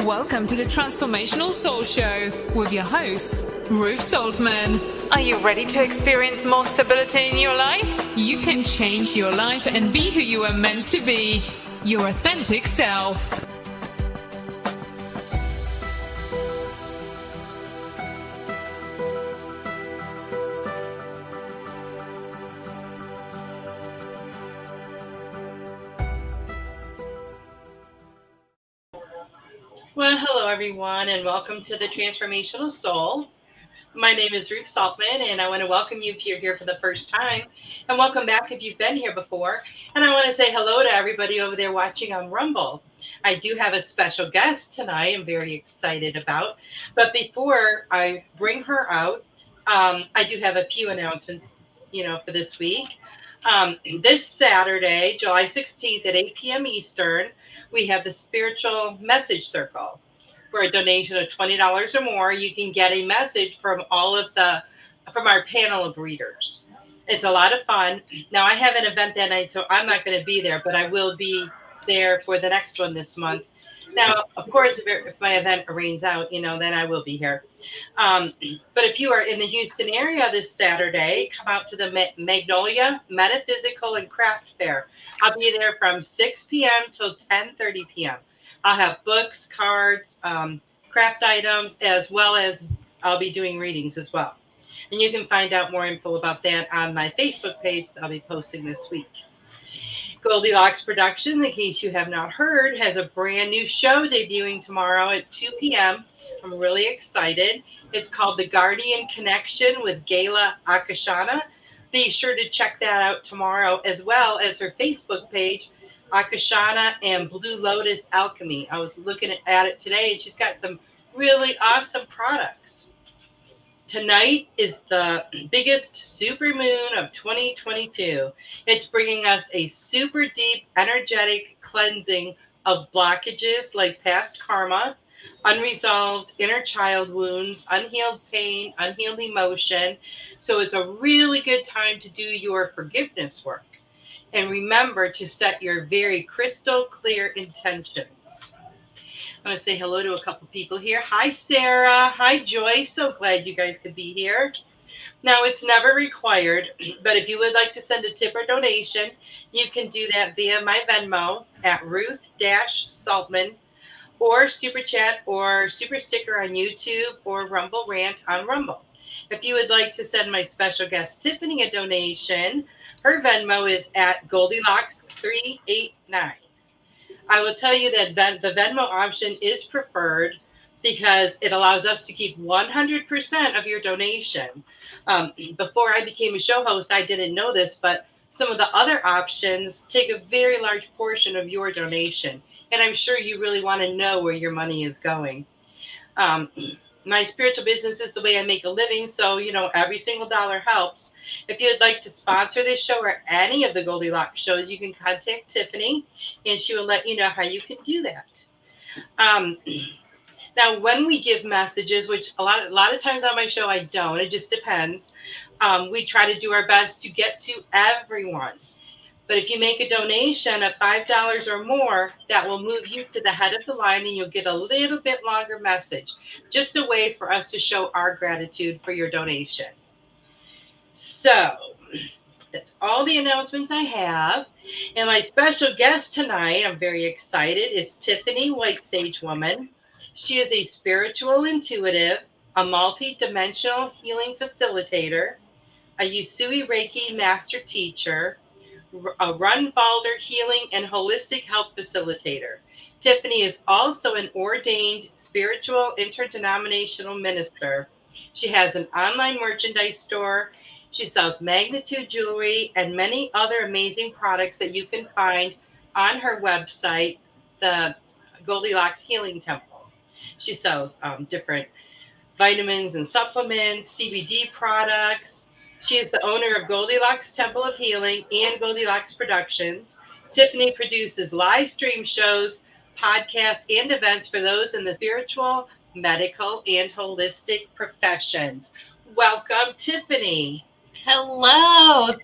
Welcome to the Transformational Soul Show with your host, Ruth Soltman. Are you ready to experience more stability in your life? You can change your life and be who you are meant to be, your authentic self. Well, hello everyone, and welcome to the Transformational Soul. My name is Ruth Soltman, and I want to welcome you if you're here for the first time, and welcome back if you've been here before. And I want to say hello to everybody over there watching on Rumble. I do have a special guest tonight I'm very excited about. But before I bring her out, I do have a few announcements, for this week. This Saturday, July 16th at 8 p.m. Eastern, we have the Spiritual Message Circle. For a donation of $20 or more, you can get a message from from our panel of readers. It's a lot of fun. Now, I have an event that night, so I'm not going to be there, but I will be there for the next one this month. Now, of course, if my event arranges out, then I will be here. But if you are in the Houston area this Saturday, come out to the Magnolia Metaphysical and Craft Fair. I'll be there from 6 p.m. till 10:30 p.m. I'll have books, cards, craft items, as well as I'll be doing readings as well. And you can find out more info about that on my Facebook page that I'll be posting this week. Goldylocks Productions, in case you have not heard, has a brand new show debuting tomorrow at 2 p.m. I'm really excited. It's called The Guardian Connection with Gayla Akashana. Be sure to check that out tomorrow, as well as her Facebook page, Akashana and Blue Lotus Alchemy. I was looking at it today, and she's got some really awesome products. Tonight is the biggest super moon of 2022. It's bringing us a super deep energetic cleansing of blockages like past karma, unresolved inner child wounds, unhealed pain, unhealed emotion. So it's a really good time to do your forgiveness work. And remember to set your very crystal clear intentions. I'm going to say hello to a couple people here. Hi, Sarah. Hi, Joy. So glad you guys could be here. Now, it's never required, but if you would like to send a tip or donation, you can do that via my Venmo at Ruth-Saltman, or Super Chat or Super Sticker on YouTube, or Rumble Rant on Rumble. If you would like to send my special guest Tiffany a donation, her Venmo is at Goldylocks389. I will tell you that the Venmo option is preferred because it allows us to keep 100% of your donation. Before I became a show host, I didn't know this, but some of the other options take a very large portion of your donation. And I'm sure you really want to know where your money is going. My spiritual business is the way I make a living, so, every single dollar helps. If you'd like to sponsor this show or any of the Goldylocks shows, you can contact Tiffany, and she will let you know how you can do that. Now, when we give messages, which a lot of times on my show I don't, it just depends. We try to do our best to get to everyone. But if you make a donation of $5 or more, that will move you to the head of the line, and you'll get a little bit longer message. Just a way for us to show our gratitude for your donation. So that's all the announcements I have. And my special guest tonight, I'm very excited, is Tiffany White Sage Woman. She is a spiritual intuitive, a multi-dimensional healing facilitator, a Usui Reiki Master teacher, a Runvalder healing and holistic health facilitator. Tiffany is also an ordained spiritual interdenominational minister. She has an online merchandise store. She sells Magnitude jewelry and many other amazing products that you can find on her website, the Goldylocks Healing Temple. She sells different vitamins and supplements, CBD products. She is the owner of Goldylocks Temple of Healing and Goldylocks Productions. Tiffany produces live stream shows, podcasts, and events for those in the spiritual, medical, and holistic professions. Welcome, Tiffany. Hello.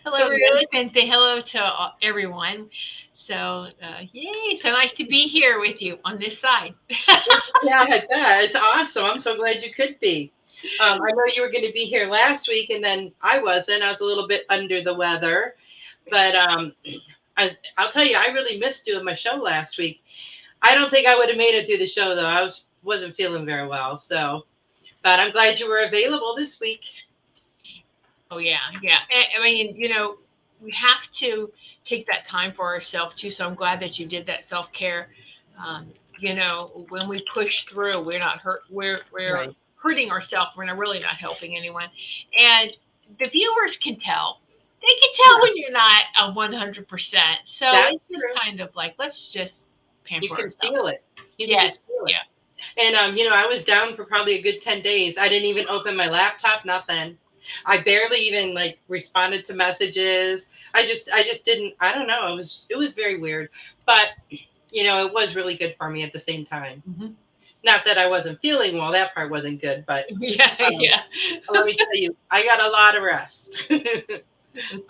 Hello, Ruth, and say hello to everyone. So, yay. So nice to be here with you on this side. Yeah, it's awesome. I'm so glad you could be. I know you were going to be here last week, and then I wasn't. I was a little bit under the weather, but I'll tell you, I really missed doing my show last week. I don't think I would have made it through the show though. Wasn't feeling very well, so. But I'm glad you were available this week. Oh, yeah. Yeah. I mean, we have to take that time for ourselves too. So I'm glad that you did that self-care. Um, when we push through, we're not hurt. We're Right. hurting ourselves. We're not really not helping anyone. And the viewers can tell. They can tell Yeah, when you're not a 100%. So that's it's just true. kind of like, let's just You pamper can feel ourselves. it. You can Yes. just feel it. Yeah. And I was down for probably a good 10 days. I didn't even open my laptop, nothing. I barely even like responded to messages. I just didn't. I don't know. It was very weird. But it was really good for me at the same time. Hmm. Not that I wasn't feeling well, that part wasn't good, but Yeah. um, Yeah. let me tell you, I got a lot of rest. That's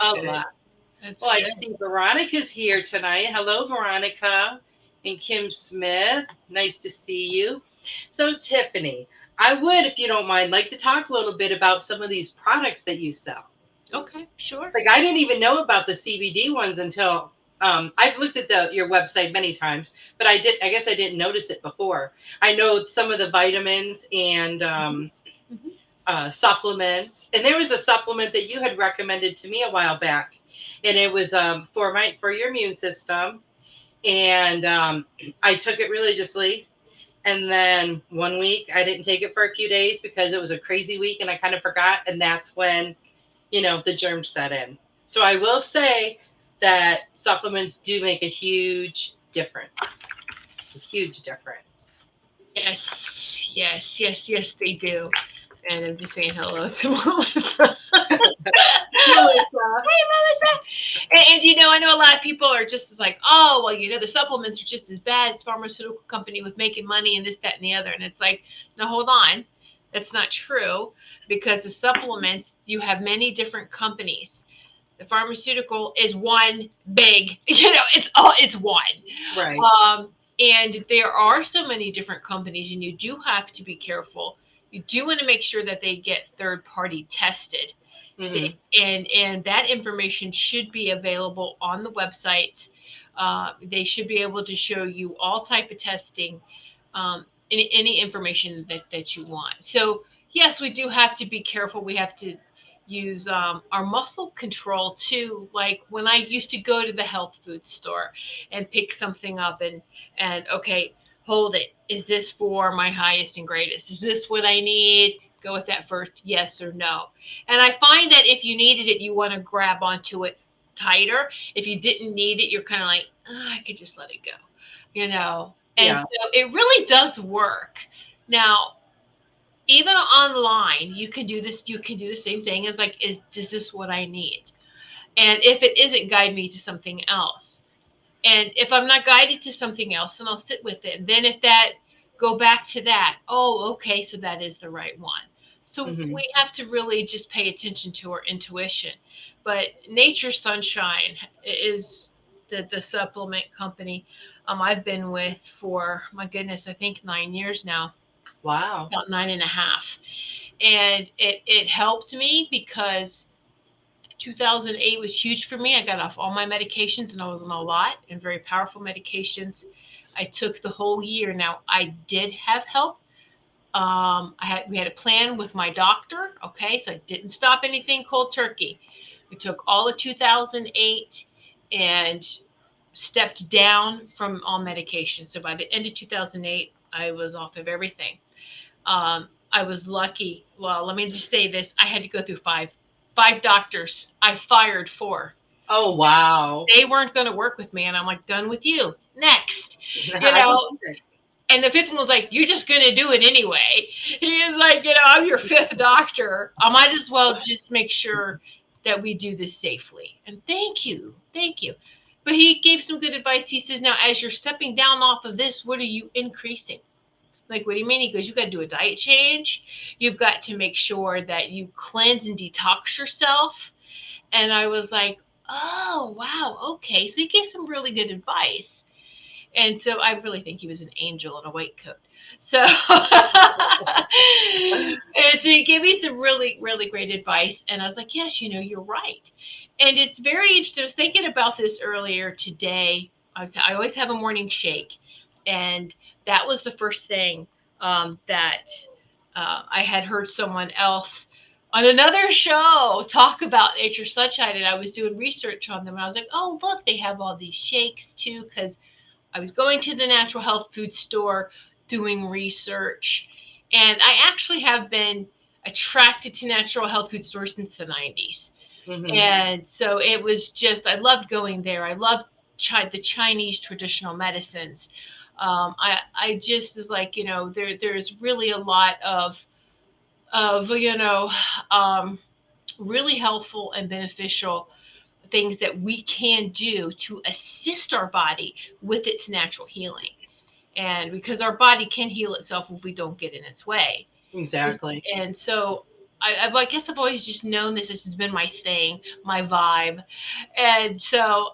A good. lot. That's Well, I good. see Veronica's here tonight. Hello, Veronica and Kim Smith. Nice to see you. So, Tiffany, I would, if you don't mind, like to talk a little bit about some of these products that you sell. Okay. Sure. Like, I didn't even know about the CBD ones until I've looked at your website many times, but I guess I didn't notice it before. I know some of the vitamins and Hmm. Hmm. supplements, and there was a supplement that you had recommended to me a while back, and it was for your immune system, and I took it religiously, and then one week I didn't take it for a few days because it was a crazy week, and I kind of forgot, and that's when the germs set in. So I will say that supplements do make a huge difference, a huge difference. Yes, yes, yes, yes, they do. And I'm just saying hello to Melissa. Melissa. Hey, Melissa. And I know a lot of people are just like, oh, well, the supplements are just as bad as pharmaceutical company with making money and this, that, and the other. And it's like, no, hold on. That's not true because the supplements, you have many different companies. The pharmaceutical is one big, it's one. Right. And there are so many different companies, and you do have to be careful. You do want to make sure that they get third party tested. Hmm. And that information should be available on the website. They should be able to show you all type of testing, any information that you want. So yes, we do have to be careful. We have to use our muscle control too. Like when I used to go to the health food store and pick something up and okay, hold it. Is this for my highest and greatest? Is this what I need? Go with that first, yes or no. And I find that if you needed it, you want to grab onto it tighter. If you didn't need it, you're kind of like, I could just let it go, you know. And Yeah. so it really does work. Now, even online, you can do this. You can do the same thing as like, is this what I need? And if it isn't, guide me to something else. And if I'm not guided to something else, then I'll sit with it. And then if that go back to that, oh, okay, so that is the right one. So Hmm. we have to really just pay attention to our intuition. But Nature Sunshine is the supplement company I've been with for my goodness, I think 9 years now, Wow. about 9.5. And it helped me because 2008 was huge for me. I got off all my medications and I was on a lot and very powerful medications. I took the whole year. Now I did have help. We had a plan with my doctor. Okay, so I didn't stop anything cold turkey. We took all of 2008 and stepped down from all medication. So by the end of 2008, I was off of everything. I was lucky. Well, let me just say this: I had to go through five doctors. I fired four. Oh, wow. They weren't going to work with me, and I'm like, done with you. Next, you I know. believe it. And the fifth one was like, you're just going to do it anyway. He is like, I'm your fifth doctor. I might as well just make sure that we do this safely. And thank you. But he gave some good advice. He says, now as you're stepping down off of this, what are you increasing? Like, what do you mean? He goes, you got to do a diet change. You've got to make sure that you cleanse and detox yourself. And I was like, oh, wow. Okay. So he gave some really good advice. And so I really think he was an angel in a white coat. So, and so he gave me some really, really great advice. And I was like, yes, you're right. And it's very interesting. I was thinking about this earlier today. I always have a morning shake. And that was the first thing that I had heard someone else on another show talk about Nature Sunshine. And I was doing research on them. And I was like, oh, look, they have all these shakes too. Because I was going to the natural health food store doing research. And I actually have been attracted to natural health food stores since the 90s. Mm-hmm. And so it was just, I loved going there. I loved the Chinese traditional medicines. I just was like, there's really a lot of really helpful and beneficial things that we can do to assist our body with its natural healing. And because our body can heal itself if we don't get in its way. Exactly. And so I guess I've always just known this has been my thing, my vibe. And so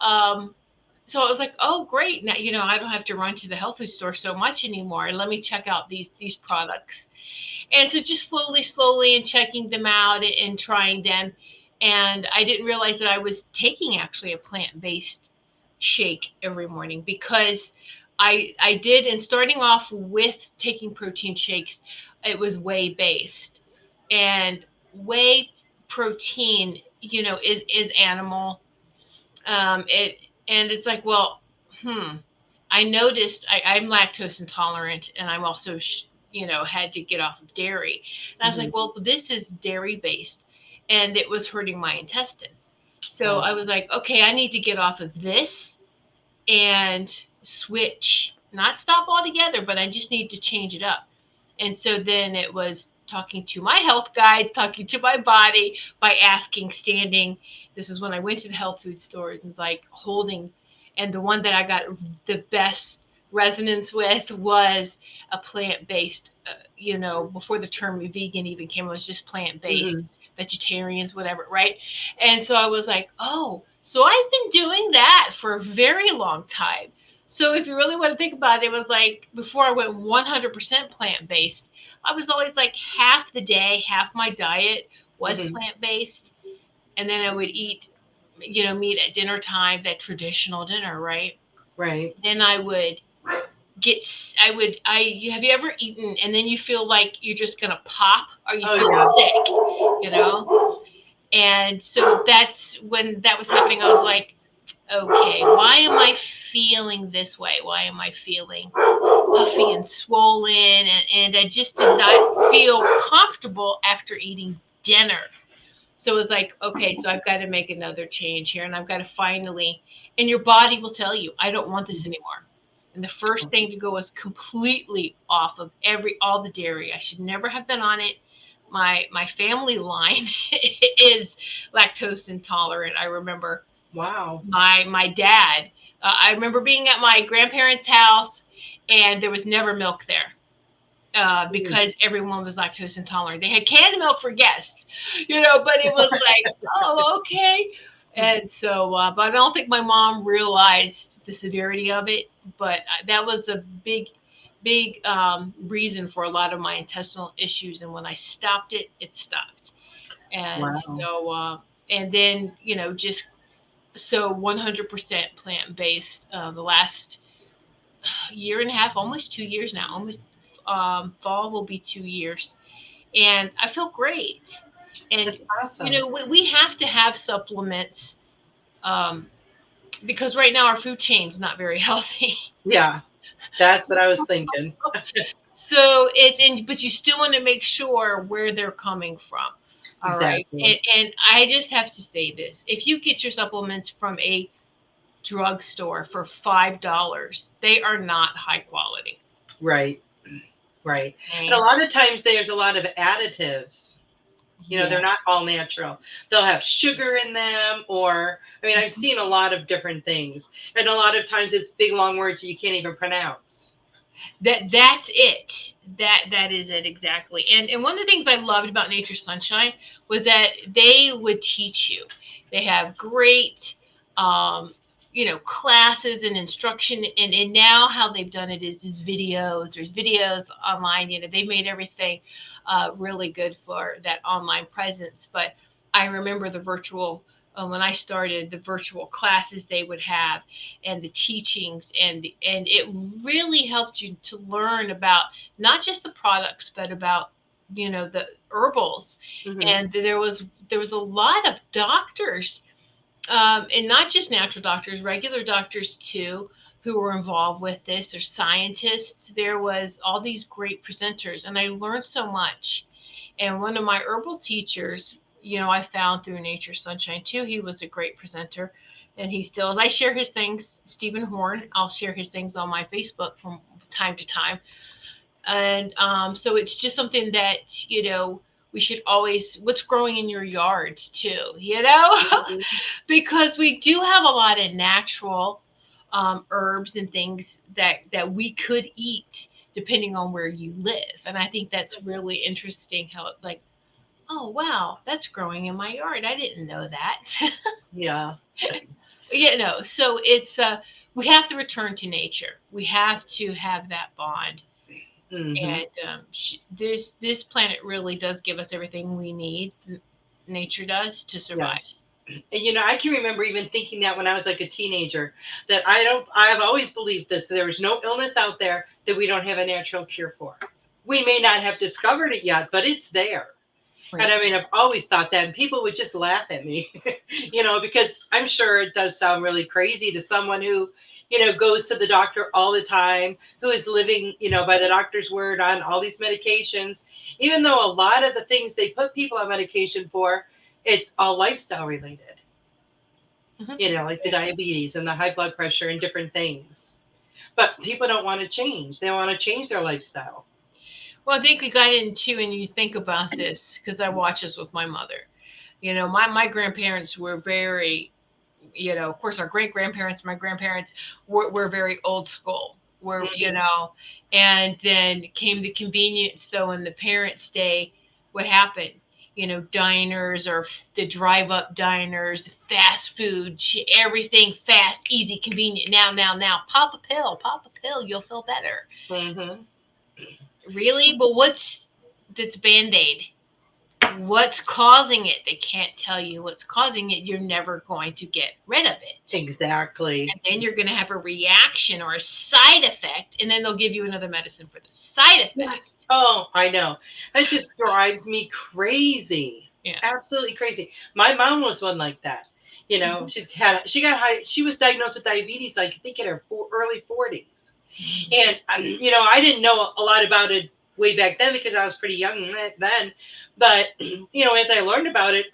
so I was like, oh, great. Now, I don't have to run to the health food store so much anymore. Let me check out these products. And so just slowly and checking them out and trying them. And I didn't realize that I was taking actually a plant-based shake every morning because I did, and starting off with taking protein shakes, it was whey based. And whey protein, is animal. It and it's like, well, I noticed I'm lactose intolerant, and I'm also, had to get off of dairy. And I was like, well, this is dairy based, and it was hurting my intestines. So I was like, okay, I need to get off of this and switch, not stop altogether, but I just need to change it up. And so then it was talking to my health guide, talking to my body by asking, standing. This is when I went to the health food stores and like holding. And the one that I got the best resonance with was a plant-based, before the term vegan even came, it was just plant-based, vegetarians, whatever, right? And so I was like, oh, so I've been doing that for a very long time. So if you really want to think about it, it was like before I went 100% plant-based, I was always like half the day, half my diet was plant-based. And then I would eat, meat at dinner time, that traditional dinner, right? Right. Then I would have you ever eaten and then you feel like you're just going to pop or you feel sick, And so that's when that was happening. I was like, okay, why am I feeling this way? Why am I feeling puffy and swollen? And I just did not feel comfortable after eating dinner. So it was like, okay, so I've got to make another change here. And I've got to finally, and your body will tell you, I don't want this anymore. And the first thing to go was completely off of all the dairy. I should never have been on it. My family line is lactose intolerant. I remember. Wow. My dad. I remember being at my grandparents' house, and there was never milk there because everyone was lactose intolerant. They had canned milk for guests, but it was like, oh, okay. And so, but I don't think my mom realized the severity of it. But that was a big reason for a lot of my intestinal issues. And when I stopped it, it stopped. And so, and then, just so 100% plant-based the last year and a half, almost 2 years now, almost fall will be 2 years. And I feel great. And, that's awesome. We have to have supplements because right now our food chain is not very healthy. Yeah, that's what I was thinking. So but you still want to make sure where they're coming from. All exactly. Right. And I just have to say this. If you get your supplements from a drugstore for $5, they are not high quality. Right. Right. And a lot of times there's a lot of additives. They're not all natural. They'll have sugar in them, I've seen a lot of different things. And a lot of times it's big, long words you can't even pronounce. That's it. That is it exactly. And one of the things I loved about Nature Sunshine was that they would teach you. They have great classes and instruction. And now how they've done it is videos. There's videos online. They made everything really good for that online presence. But I remember the virtual, when I started, the virtual classes they would have and the teachings, and it really helped you to learn about not just the products, but about the herbals. Mm-hmm. And there was a lot of doctors, and not just natural doctors, regular doctors too, who were involved with this. There's scientists. There was all these great presenters, and I learned so much. And one of my herbal teachers, I found through Nature Sunshine too. He was a great presenter, and he still is. I share his things, Stephen Horn. I'll share his things on my Facebook from time to time. And so it's just something that, we should always, what's growing in your yards too, Mm-hmm. because we do have a lot of natural herbs and things that we could eat depending on where you live. And I think that's really interesting how it's like, oh, wow, that's growing in my yard. I didn't know that. Yeah. So it's, we have to return to nature. We have to have that bond. Mm-hmm. And this planet really does give us everything we need. Nature does to survive. Yes. And I can remember even thinking that when I was like a teenager, that I've always believed this, there is no illness out there that we don't have a natural cure for. We may not have discovered it yet, but it's there. Right. And I mean, I've always thought that, and people would just laugh at me, because I'm sure it does sound really crazy to someone who, goes to the doctor all the time, who is living, by the doctor's word on all these medications, even though a lot of the things they put people on medication for, it's all lifestyle related, Mm-hmm. Like the diabetes and the high blood pressure and different things. But people don't want to change. They want to change their lifestyle. Well, I think we got into, and you think about this, because I watch this with my mother. My grandparents were very, of course, our great-grandparents, my grandparents were very old school. And then came the convenience, though, in the parents' day. What happened? Diners, or the drive-up diners, fast food, everything fast, easy, convenient. Now, pop a pill, you'll feel better. Mm-hmm. Really? But that's Band-Aid? What's causing it? They can't tell you what's causing it. You're never going to get rid of it. Exactly. And then you're going to have a reaction or a side effect, and then they'll give you another medicine for the side effect. Yes. Oh, I know. It just drives me crazy. Yeah. Absolutely crazy. My mom was one like that. Mm-hmm. She was diagnosed with diabetes, like, I think in her early 40s. And, I didn't know a lot about it way back then because I was pretty young then. But, as I learned about it,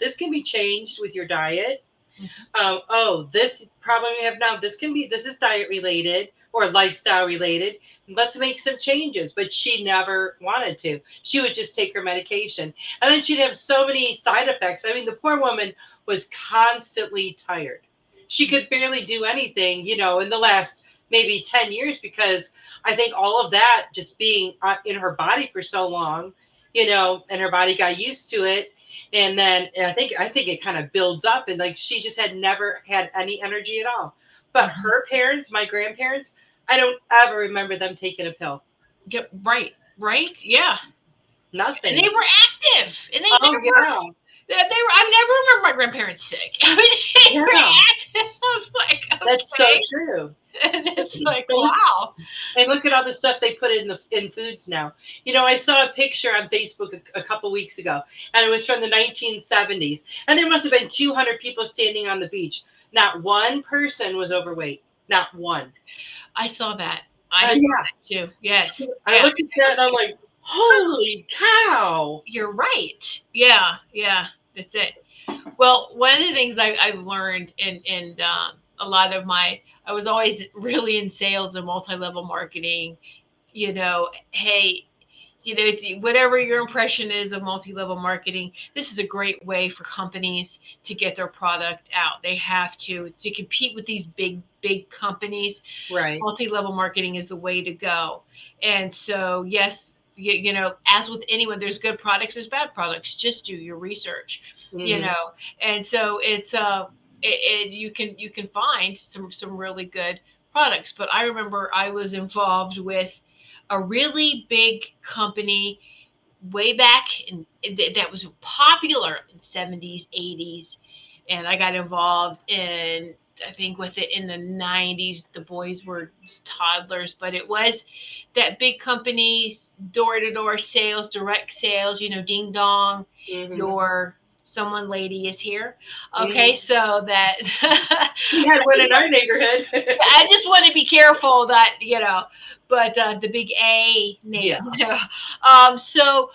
this can be changed with your diet. Mm-hmm. This problem you have now, this is diet related or lifestyle related. Let's make some changes. But she never wanted to. She would just take her medication. And then she'd have so many side effects. I mean, the poor woman was constantly tired. She could barely do anything, in the last maybe 10 years, because I think all of that just being in her body for so long, and her body got used to it. And then I think it kind of builds up, and like, she just had never had any energy at all. But her parents, my grandparents, I don't ever remember them taking a pill. Yep. Right. Yeah. Nothing. And they were active. And yeah. They were. I never remember my grandparents sick. I mean, they were active. I was like, okay. That's so true. And it's like, wow. And look at all the stuff they put in foods now. I saw a picture on Facebook a couple weeks ago, and it was from the 1970s. And there must have been 200 people standing on the beach. Not one person was overweight. Not one. I saw that. I saw that too. Yes. I looked at that and I'm like, holy cow. You're right. Yeah. That's it. Well, one of the things I've learned in a lot of I was always really in sales and multi-level marketing, hey, whatever your impression is of multi-level marketing, this is a great way for companies to get their product out. They have to compete with these big companies. Right. Multi-level marketing is the way to go. And so, yes, as with anyone, there's good products, there's bad products. Just do your research, And so it's and you can find some really good products. But I remember I was involved with a really big company way back that was popular in 70s, 80s, and I got involved in, I think, with it in the 90s. The boys were toddlers, but it was that big company, door to door sales, direct sales, ding dong, your someone lady is here. Okay, so that we had one in our neighborhood. I just want to be careful that, but the big A name. So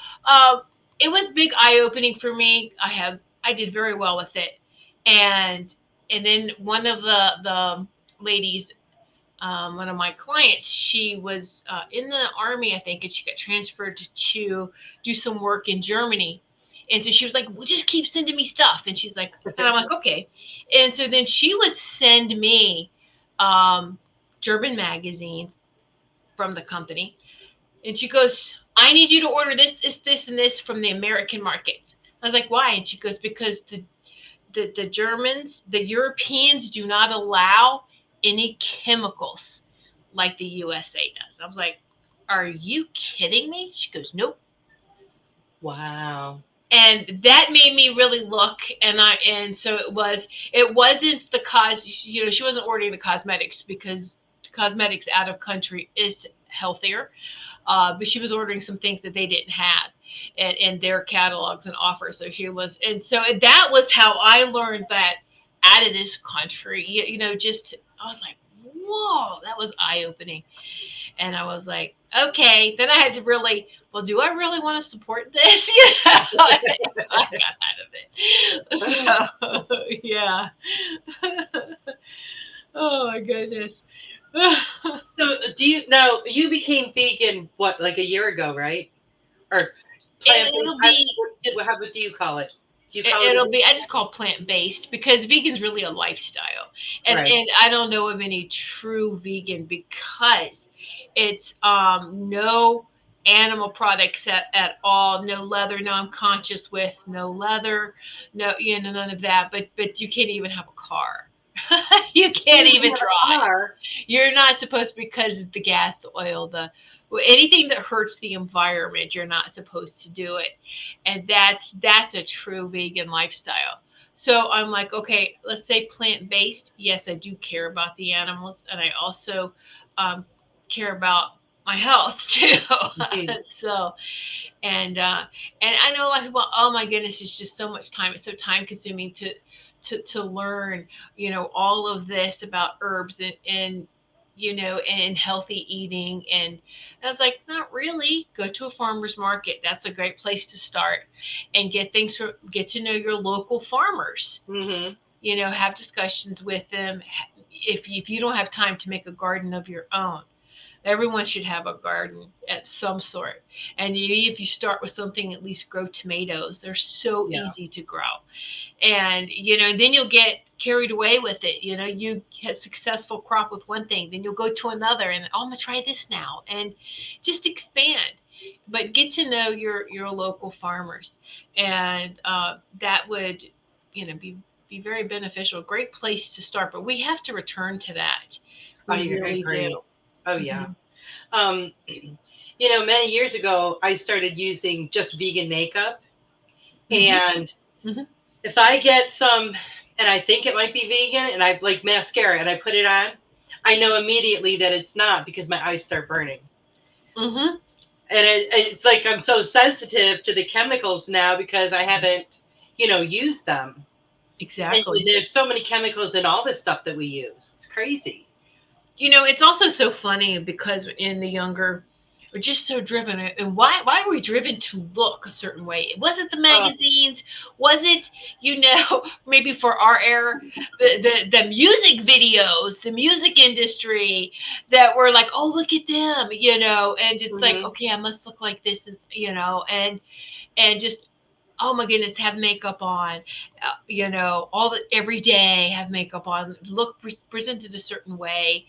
it was big eye opening for me. I did very well with it, and then one of the ladies, one of my clients, she was in the army, I think, and she got transferred to do some work in Germany. And so she was like, well, just keep sending me stuff. And she's like, and I'm like, okay. And so then she would send me German magazines from the company. And she goes, I need you to order this, and this from the American markets. I was like, why? And she goes, because the Germans, the Europeans do not allow any chemicals like the USA does. I was like, are you kidding me? She goes, nope. Wow. And that made me really look, and so it wasn't the she wasn't ordering the cosmetics because cosmetics out of country is healthier, but she was ordering some things that they didn't have in their catalogs and offers. So she was, and so that was how I learned that out of this country, just, I was like, whoa, that was eye opening. And I was like, okay. Then I had to really, well, do I really want to support this? I got out of it. So, yeah. Oh my goodness. So you became vegan, what, like a year ago, right? Or plant-based? What do you call it? I just call it plant-based because vegan's really a lifestyle. And Right. and I don't know of any true vegan because it's no animal products at all, no leather, no, I'm conscious with no leather, no, none of that. But you can't even have a car. You can't even drive. You're not supposed to, because the gas, the oil, anything that hurts the environment, you're not supposed to do it. And that's a true vegan lifestyle. So I'm like, okay, let's say plant-based. Yes, I do care about the animals, and I also care about my health too. So, and I know a lot of people, oh my goodness, it's just so much time. It's so time consuming to learn, all of this about herbs and healthy eating. And I was like, not really. Go to a farmer's market. That's a great place to start and get to know your local farmers. Have discussions with them. If you don't have time to make a garden of your own, everyone should have a garden at some sort. And if you start with something, at least grow tomatoes. They're so easy to grow. And, then you'll get carried away with it. You get successful crop with one thing, then you'll go to another and, oh, I'm going to try this now, and just expand. But get to know your local farmers. And that would, be very beneficial. Great place to start. But we have to return to that. We really do. Oh, yeah. Many years ago, I started using just vegan makeup. And if I get some, and I think it might be vegan, and I like mascara, and I put it on, I know immediately that it's not, because my eyes start burning. And it's like I'm so sensitive to the chemicals now because I haven't, used them. Exactly. And there's so many chemicals in all this stuff that we use. It's crazy. It's also so funny because in the younger, we're just so driven. And why are we driven to look a certain way? Was it the magazines? Was it, maybe for our era, the music videos, the music industry that were like, oh, look at them, and it's like, okay, I must look like this, and just, oh my goodness, have makeup on, every day have makeup on, look presented a certain way.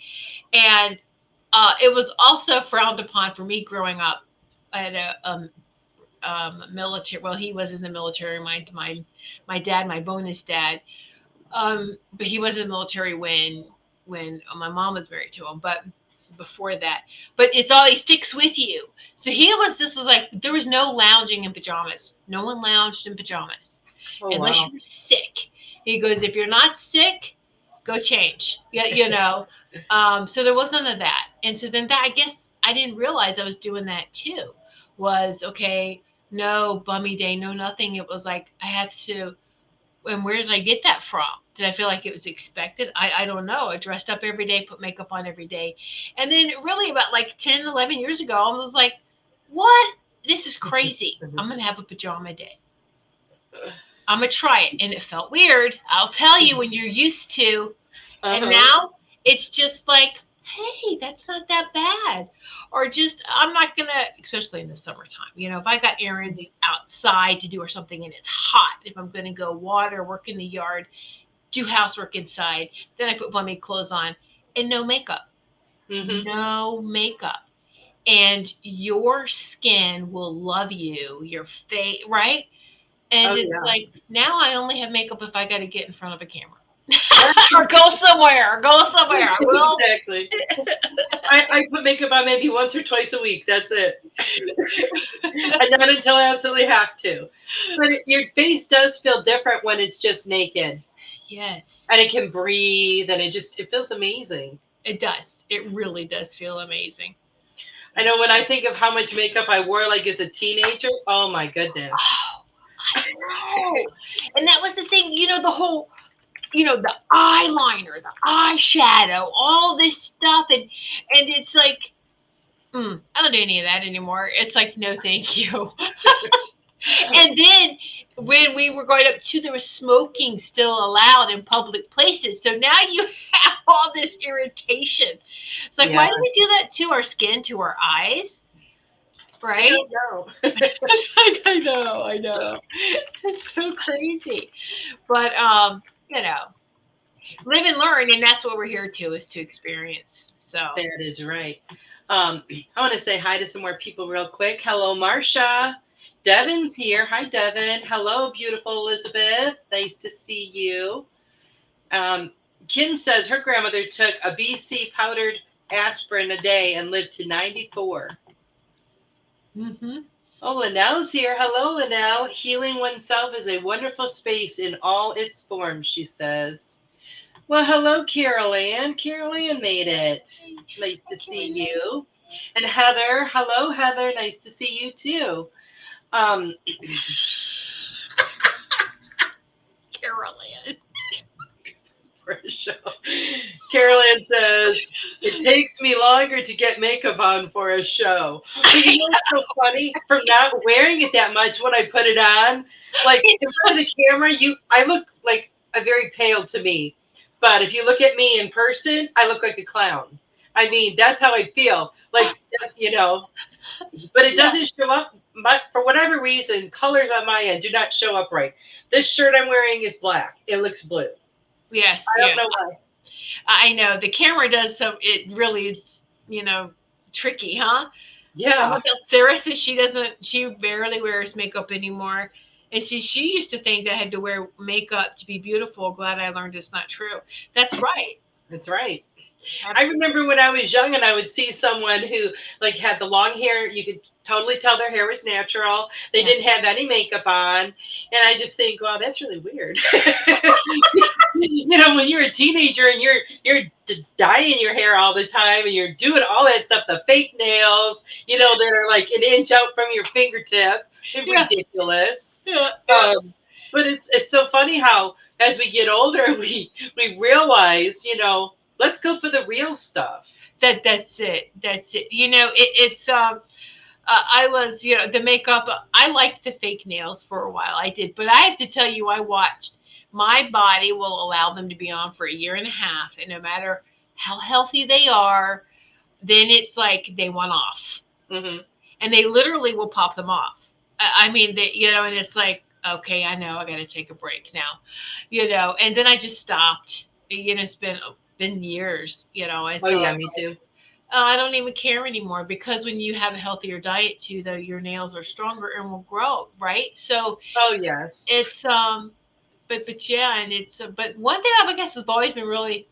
And it was also frowned upon for me growing up at a military. Well, he was in the military. My dad, my bonus dad, But he was in the military when my mom was married to him, but before that. But it's all, he sticks with you. So he was, this was like, there was no lounging in pajamas. No one lounged in pajamas Oh, unless wow. you were sick. He goes, if you're not sick, go change. Yeah, you know. So there was none of that. And so then that, I guess I didn't realize I was doing that too. Was okay, no bummy day, no nothing. It was like I had to, and where did I get that from? Did I feel like it was expected? I don't know. I dressed up every day, put makeup on every day. And then really about like 10, 11 years ago, I was like, what? This is crazy. I'm going to have a pajama day. I'm going to try it. And it felt weird. I'll tell you, when you're used to. And now it's just like, hey, that's not that bad. Or just, I'm not going to, especially in the summertime, you know, if I got errands outside to do or something and it's hot, if I'm going to go water, work in the yard, do housework inside, then I put bummy clothes on and no makeup. No makeup. And your skin will love you, your face, right? And it's like, now I only have makeup if I got to get in front of a camera. Or go somewhere. I will. Exactly. I put makeup on maybe once or twice a week. That's it. And not until I absolutely have to. But your face does feel different when it's just naked. Yes. And it can breathe, and it feels amazing. It does. It really does feel amazing. I know when I think of how much makeup I wore like as a teenager, oh my goodness. Oh, I know. And that was the thing, you know, the whole, you know, the eyeliner, the eyeshadow, all this stuff. And it's like, I don't do any of that anymore. It's like, no, thank you. And then when we were going up too, there was smoking still allowed in public places. So now you have all this irritation. It's like, why do we do that to our skin, to our eyes? Right? I don't know. It's like, I know. It's so crazy. But you know, live and learn, and that's what we're here to, is to experience. So that is right. I want to say hi to some more people real quick. Hello, Marcia. Devin's here. Hi, Devin. Hello, beautiful Elizabeth. Nice to see you. Kim says her grandmother took a BC powdered aspirin a day and lived to 94. Oh, Linnell's here. Hello, Linnell. Healing oneself is a wonderful space in all its forms, she says. Well, hello, Carol Ann. Carol Ann made it. Nice to see you. And Heather. Hello, Heather. Nice to see you, too. Carol Ann. Carol Ann says, it takes me longer to get makeup on for a show. But you know what's so funny? From not wearing it that much when I put it on, like in front of the camera, I look like a very pale to me. But if you look at me in person, I look like a clown. I mean, that's how I feel. Like, you know, but it doesn't show up. But for whatever reason, colors on my end do not show up right. This shirt I'm wearing is black. It looks blue. Yes. I don't know why. I know. The camera does so. It really is, you know, tricky, huh? Yeah. Sarah says she barely wears makeup anymore. And she used to think that I had to wear makeup to be beautiful. Glad I learned it's not true. That's right. That's right. Absolutely. I remember when I was young and I would see someone who like had the long hair. You could totally tell their hair was natural. They didn't have any makeup on. And I just think, wow, that's really weird. You know, when you're a teenager and you're dyeing your hair all the time and you're doing all that stuff, the fake nails, you know, that are like an inch out from your fingertip. It's ridiculous. Yeah. But it's so funny how as we get older, we realize, you know, let's go for the real stuff. That's it. You know, I was, you know, the makeup, I liked the fake nails for a while. I did. But I have to tell you, I watched. My body will allow them to be on for a year and a half. And no matter how healthy they are, then it's like they want off. And they literally will pop them off. I mean, you know, and it's like, okay, I know I got to take a break now, you know, and then I just stopped. You know, it's been years, you know. And so yeah, me too. I don't even care anymore, because when you have a healthier diet too, though, your nails are stronger and will grow, right? So oh yes, it's but yeah, and it's but one thing I guess has always been really,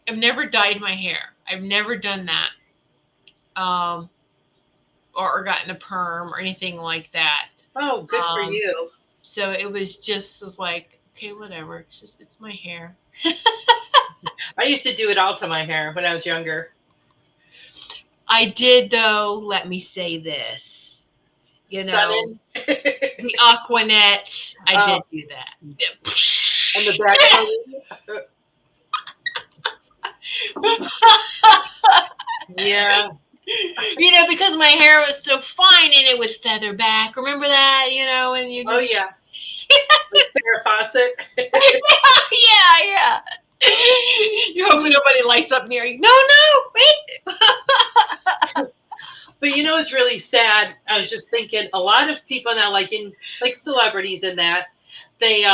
I've never dyed my hair. I've never done that. Or gotten a perm or anything like that. Oh, good for Um, you. so it was like, okay, whatever. It's my hair. I used to do it all to my hair when I was younger. I did though. Let me say this. Sudden. The Aquanet. I did do that. And the back yeah. Because my hair was so fine and it would feather back. Remember that? And you just. Oh yeah. Like Farrah Fawcett. Yeah. You hope nobody lights up near you. No, wait. But it's really sad. I was just thinking a lot of people now, like celebrities and that, they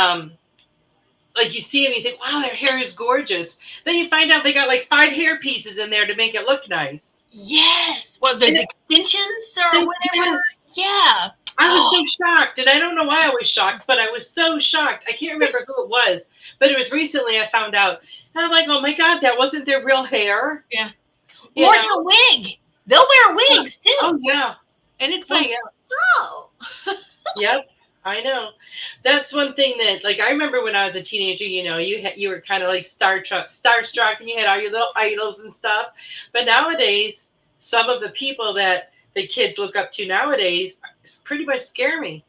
like you see them, you think, wow, their hair is gorgeous. Then you find out they got like 5 hair pieces in there to make it look nice. Yes. Well, those extensions or whatever. Yes. Yeah. I was so shocked, and I don't know why I was shocked, but I was so shocked. I can't remember who it was, but it was recently I found out. And I'm like, oh my God, that wasn't their real hair. Yeah. Or the wig. They'll wear wigs too. Oh yeah. And it's like, oh. Yep, I know. That's one thing that, like, I remember when I was a teenager. You were kind of like starstruck, and you had all your little idols and stuff. But nowadays, some of the people that the kids look up to nowadays pretty much scare me.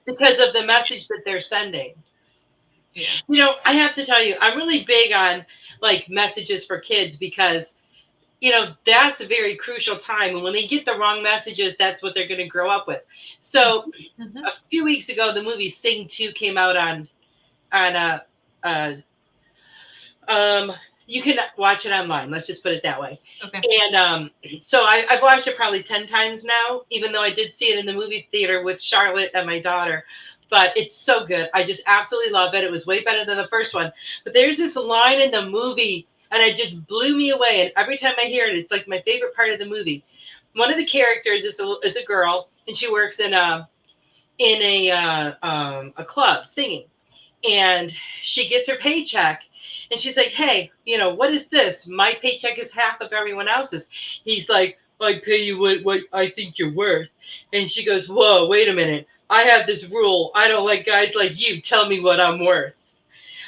Because of the message that they're sending. Yeah. I have to tell you, I'm really big on like messages for kids because, that's a very crucial time. And when they get the wrong messages, that's what they're going to grow up with. So a few weeks ago, the movie Sing 2 came out on you can watch it online. Let's just put it that way. Okay. And so I've watched it probably 10 times now, even though I did see it in the movie theater with Charlotte and my daughter. But it's so good. I just absolutely love it. It was way better than the first one. But there's this line in the movie, and it just blew me away. And every time I hear it, it's like my favorite part of the movie. One of the characters is a girl, and she works in a club singing. And she gets her paycheck. And she's like, hey, what is this? My paycheck is half of everyone else's. He's like, I pay you what I think you're worth. And she goes, whoa, wait a minute. I have this rule. I don't like guys like you. Tell me what I'm worth.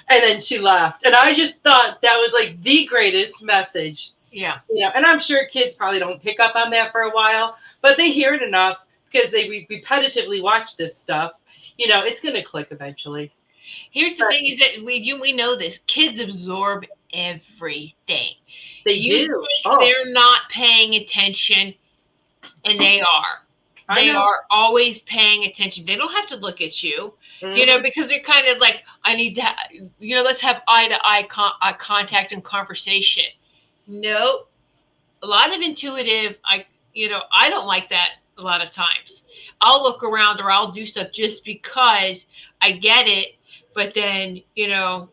And then she laughed. And I just thought that was like the greatest message. Yeah. And I'm sure kids probably don't pick up on that for a while, but they hear it enough because they repetitively watch this stuff. It's going to click eventually. Here's the thing is that we know this. Kids absorb everything. They do. They're not paying attention, and they are. They are always paying attention. They don't have to look at you, because they're kind of like, I need to, let's have eye-to-eye contact and conversation. No, a lot of intuitive. I don't like that a lot of times. I'll look around or I'll do stuff just because I get it. But then, that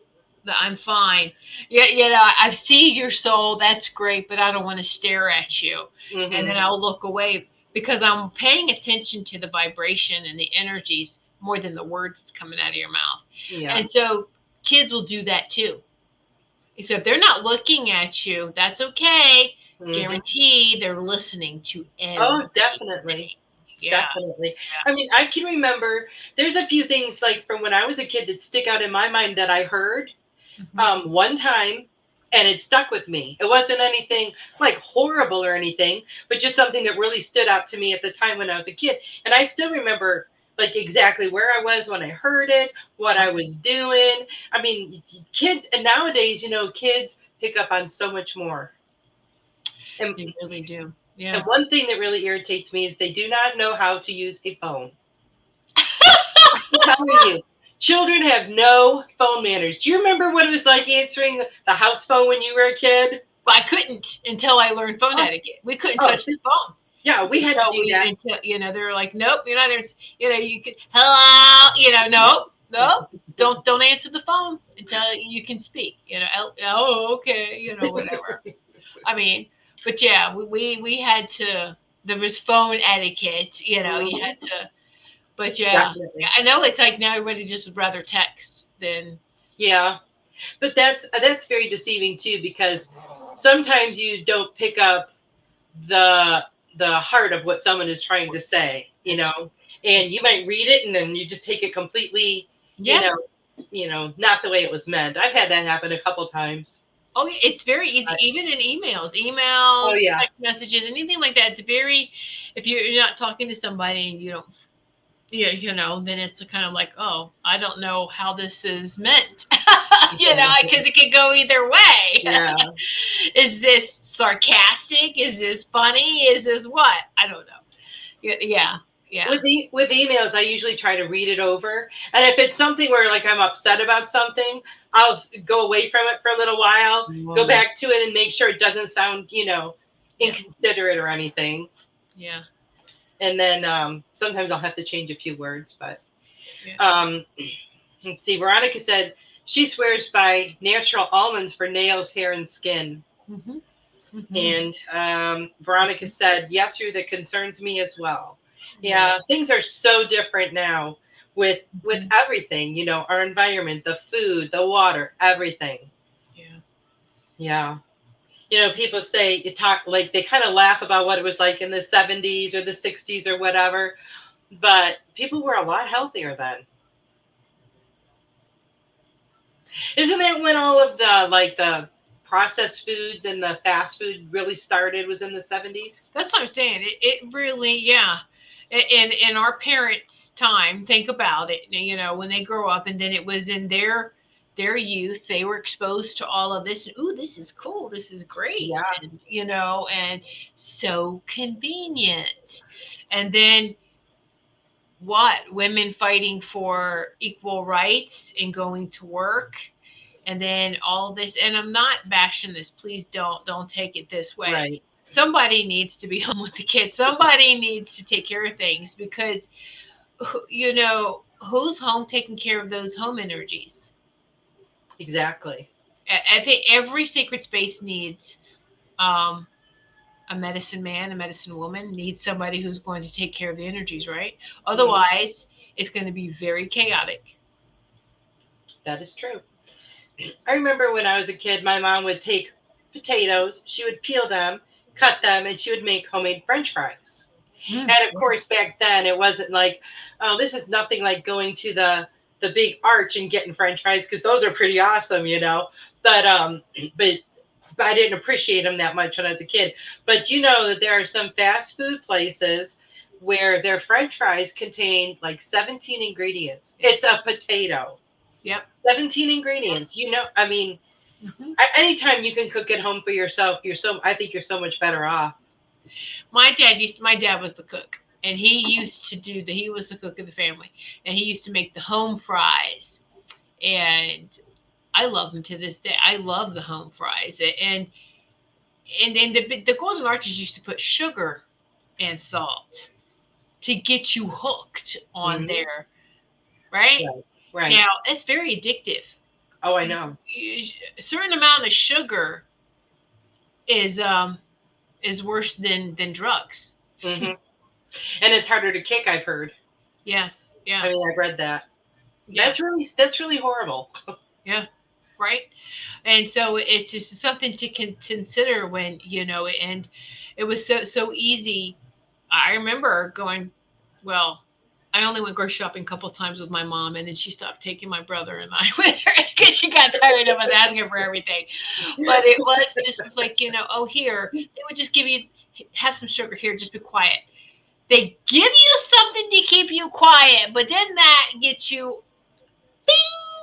I'm fine. I see your soul. That's great, but I don't want to stare at you. Mm-hmm. And then I'll look away because I'm paying attention to the vibration and the energies more than the words that's coming out of your mouth. Yeah. And so kids will do that too. So if they're not looking at you, that's okay. Mm-hmm. Guarantee they're listening to everything. Oh, definitely. Yeah. Definitely. Yeah. I mean, I can remember there's a few things like from when I was a kid that stick out in my mind that I heard one time, and it stuck with me. It wasn't anything like horrible or anything, but just something that really stood out to me at the time when I was a kid. And I still remember like exactly where I was when I heard it, what I was doing. I mean, kids, and nowadays, kids pick up on so much more. And they really do. Yeah. And one thing that really irritates me is they do not know how to use a phone. I'm telling you, children have no phone manners. Do you remember what it was like answering the house phone when you were a kid? Well, I couldn't until I learned phone etiquette. We couldn't touch the phone. Yeah, we had to do that. Until, they were like, nope, there's, you could, hello, nope, don't answer the phone until you can speak. Oh, okay, whatever. I mean. But yeah, we had to, there was phone etiquette, you had to, But yeah, Definitely. I know it's like now everybody just would rather text than. Yeah. But that's very deceiving too, because sometimes you don't pick up the heart of what someone is trying to say, and you might read it and then you just take it completely, you Yeah. know, not the way it was meant. I've had that happen a couple times. Oh, yeah, it's very easy, But, even in oh emails, yeah, text messages, anything like that. It's very, if you're not talking to somebody and you don't, yeah, then it's kind of like, oh, I don't know how this is meant, because it could go either way. yeah. Is this sarcastic? Is this funny? Is this what? I don't know. Yeah, yeah. With emails, I usually try to read it over, and if it's something where like I'm upset about something, I'll go away from it for a little while, go back to it, and make sure it doesn't sound, inconsiderate or anything. Yeah. And then sometimes I'll have to change a few words, but Yeah. let's see. Veronica said she swears by natural almonds for nails, hair, and skin. Mm-hmm. Mm-hmm. And Veronica said, yes, Ruth, that concerns me as well. Yeah, things are so different now with everything, our environment, the food, the water, everything. Yeah. Yeah. People say you talk like they kind of laugh about what it was like in the 70s or the 60s or whatever, but people were a lot healthier then. Isn't that when all of the processed foods and the fast food really started, was in the 70s? That's what I'm saying. It really, yeah. In our parents' time, think about it. When they grow up, and then it was in their youth, they were exposed to all of this. Ooh, this is cool. This is great. Yeah. And so convenient. And then what? Women fighting for equal rights and going to work, and then all this. And I'm not bashing this. Please don't take it this way. Right. Somebody needs to be home with the kids. Somebody needs to take care of things, because who's home taking care of those home energies? Exactly. I think every sacred space needs a medicine man, a medicine woman, needs somebody who's going to take care of the energies, right? Otherwise, it's going to be very chaotic. That is true. I remember when I was a kid, my mom would take potatoes, she would peel them, cut them, and she would make homemade French fries. And of course, back then it wasn't like, oh, this is nothing like going to the big arch and getting French fries, because those are pretty awesome, but I didn't appreciate them that much when I was a kid. But you know that there are some fast food places where their French fries contain like 17 ingredients. It's a potato. Yep. 17 ingredients. I mean, anytime you can cook at home for yourself, I think you're so much better off. My dad was the cook, and he was the cook of the family, and he used to make the home fries, and I love them to this day. I love the home fries, and the Golden Arches used to put sugar and salt to get you hooked on there, right? Right. Now it's very addictive. Oh, I know. A certain amount of sugar is worse than drugs. Mm-hmm. And it's harder to kick, I've heard. Yes. Yeah. I mean, I've read that. Yeah. That's really horrible. Yeah. Right. And so it's just something to consider when, and it was so easy. I remember going, well, I only went grocery shopping a couple of times with my mom, and then she stopped taking my brother and I with her because she got tired of us asking for everything. But it was just like, oh, here, they would just have some sugar here, just be quiet. They give you something to keep you quiet, but then that gets you, bing,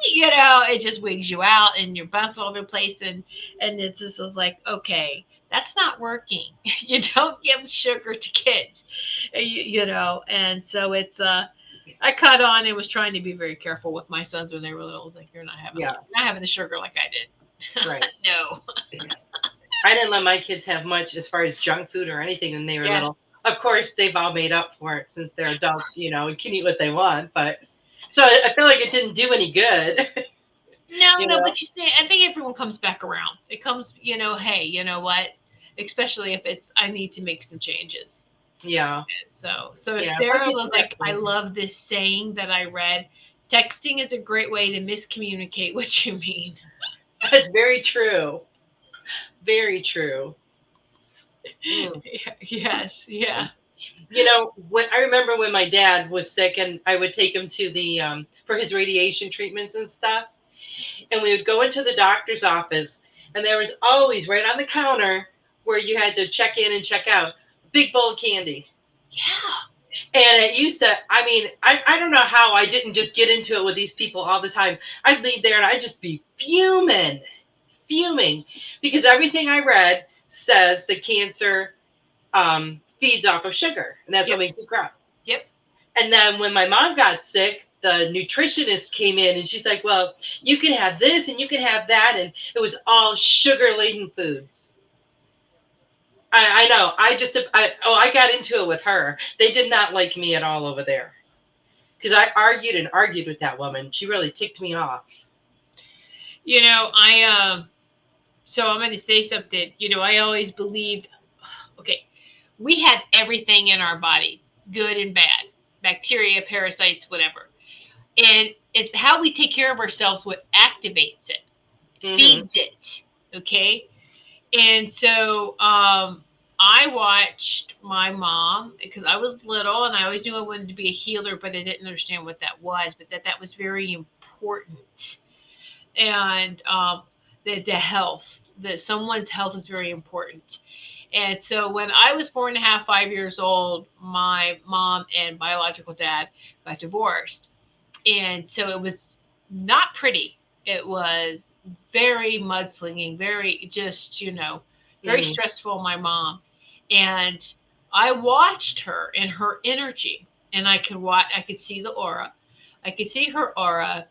it just wigs you out and you're bouncing all over the place. And it's just like, okay, that's not working. You don't give sugar to kids, and so it's, I caught on and was trying to be very careful with my sons when they were little. I was like, you're not having the sugar like I did. Right. No. I didn't let my kids have much as far as junk food or anything when they were little. Of course, they've all made up for it since they're adults, and can eat what they want. But so I feel like it didn't do any good. No, but I think everyone comes back around. It comes, hey, you know what? Especially if I need to make some changes. Yeah. So Yeah. Sarah was like, I love this saying that I read. Texting is a great way to miscommunicate what you mean. That's very true. Very true. Mm. Yes. Yeah. You know, when I remember when my dad was sick and I would take him to the for his radiation treatments and stuff, and we would go into the doctor's office, and there was always right on the counter where you had to check in and check out, a big bowl of candy. Yeah. And it used to, I mean, I don't know how I didn't just get into it with these people all the time. I'd leave there and I'd just be fuming, because everything I read says that cancer feeds off of sugar, and that's Yep. what makes it grow. Yep. And then when my mom got sick, the nutritionist came in and she's like, well, you can have this and you can have that. And it was all sugar-laden foods. I know. I got into it with her. They did not like me at all over there, because I argued with that woman. She really ticked me off. You know, so I'm going to say something. You know, I always believed, okay, we had everything in our body, good and bad, bacteria, parasites, whatever. And it's how we take care of ourselves what activates it, feeds it. Okay. And so I watched my mom, because I was little and I always knew I wanted to be a healer, but I didn't understand what that was, but that was very important. And the health, that someone's health is very important. And so when I was 4.5, 5 years old, my mom and biological dad got divorced. And so it was not pretty. It was very mudslinging, very just, very stressful, my mom. And I watched her and her energy, and I could see the aura. I could see her aura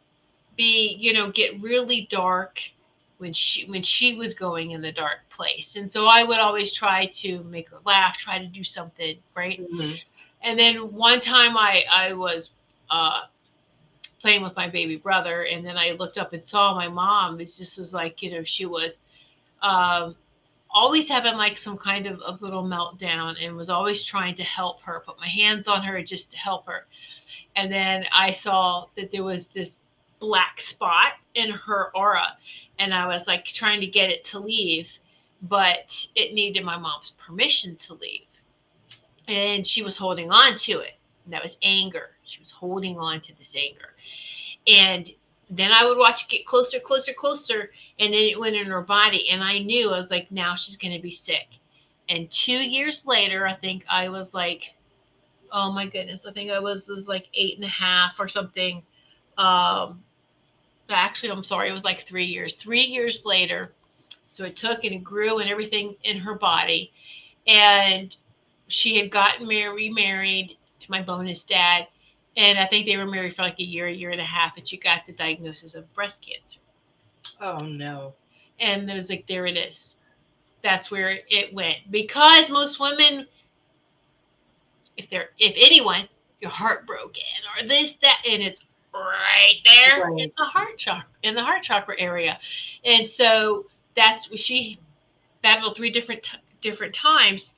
be, get really dark when she was going in the dark place. And so I would always try to make her laugh, try to do something, right? Mm-hmm. And then one time I was playing with my baby brother, and then I looked up and saw my mom. It just was like, she was always having like some kind of little meltdown, and was always trying to help her, put my hands on her just to help her. And then I saw that there was this black spot in her aura, and I was like trying to get it to leave, but it needed my mom's permission to leave. And she was holding on to it. And that was anger. She was holding on to this anger. And then I would watch it get closer, closer, closer. And then it went in her body. And I knew, I was like, now she's going to be sick. And 2 years later, I think I was like, oh my goodness, I think I was like 8.5 or something. Actually, I'm sorry, it was like 3 years. 3 years later, so it took and it grew and everything in her body. And she had gotten remarried to my bonus dad. And I think they were married for like a year and a half. And she got the diagnosis of breast cancer. Oh, no. And it was like, there it is. That's where it went. Because most women, if anyone, you're heartbroken or this, that, and it's right there in the heart chakra area. And so that's what she battled 3 different times,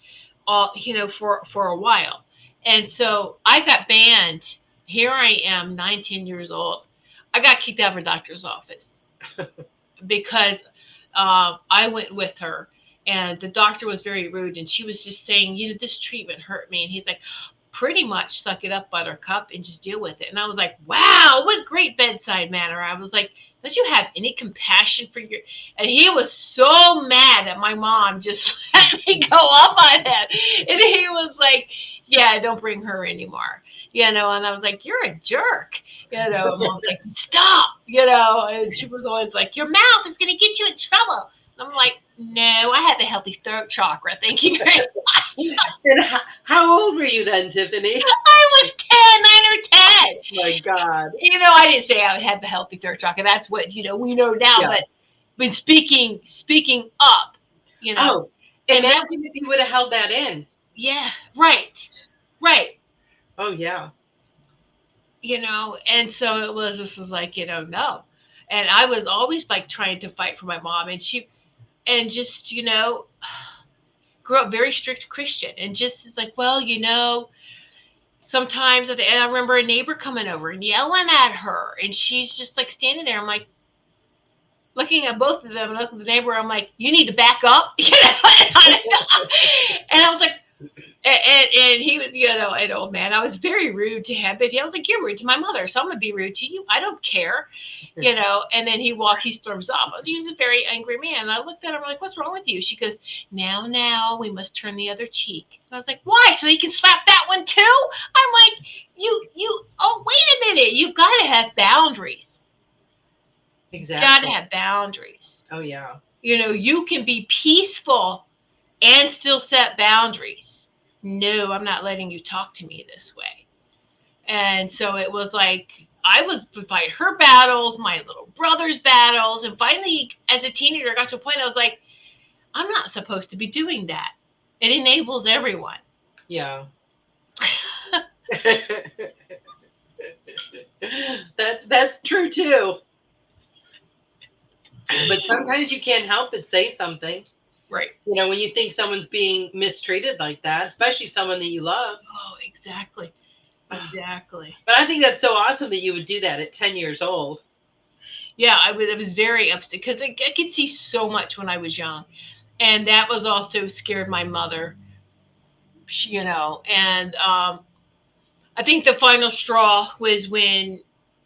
for a while. And so I got banned. Here I am, 19 years old. I got kicked out of her doctor's office because I went with her, and the doctor was very rude, and she was just saying, this treatment hurt me. And he's like, pretty much suck it up, buttercup, and just deal with it. And I was like, wow, what great bedside manner. I was like, don't you have any compassion for your... And he was so mad that my mom just let me go up on that. And he was like, yeah, don't bring her anymore. And I was like, you're a jerk. And Mom was like, stop. And she was always like, your mouth is going to get you in trouble. And I'm like, no, I have a healthy throat chakra. Thank you very much. And how old were you then, Tiffany? I was 10, 9 or 10. Oh my God. I didn't say I had the healthy third chakra. That's what, we know now. Yeah. But speaking up, Oh, and imagine if you would have held that in. Yeah, right. Oh, yeah. And so this was like, no. And I was always like trying to fight for my mom, and grew up very strict Christian, and just is like, well, sometimes and I remember a neighbor coming over and yelling at her, and she's just like standing there. I'm like, looking at both of them and looking at the neighbor, I'm like, you need to back up. And I was like, and he was, an old man. I was very rude to him, but I was like, you're rude to my mother, so I'm going to be rude to you. I don't care, And then he storms off. He was a very angry man. And I looked at him like, what's wrong with you? She goes, now we must turn the other cheek. And I was like, why? So he can slap that one too? I'm like, oh, wait a minute. You've got to have boundaries. Exactly. You got to have boundaries. Oh, yeah. You can be peaceful and still set boundaries. No, I'm not letting you talk to me this way. And so it was like, I would fight her battles, my little brother's battles. And finally, as a teenager, I got to a point I was like, I'm not supposed to be doing that. It enables everyone. Yeah. That's true too. But sometimes you can't help but say something. Right. When you think someone's being mistreated like that, especially someone that you love. Oh, exactly. Exactly. But I think that's so awesome that you would do that at 10 years old. Yeah, I was very upset because I could see so much when I was young. And that was also scared my mother, and I think the final straw was when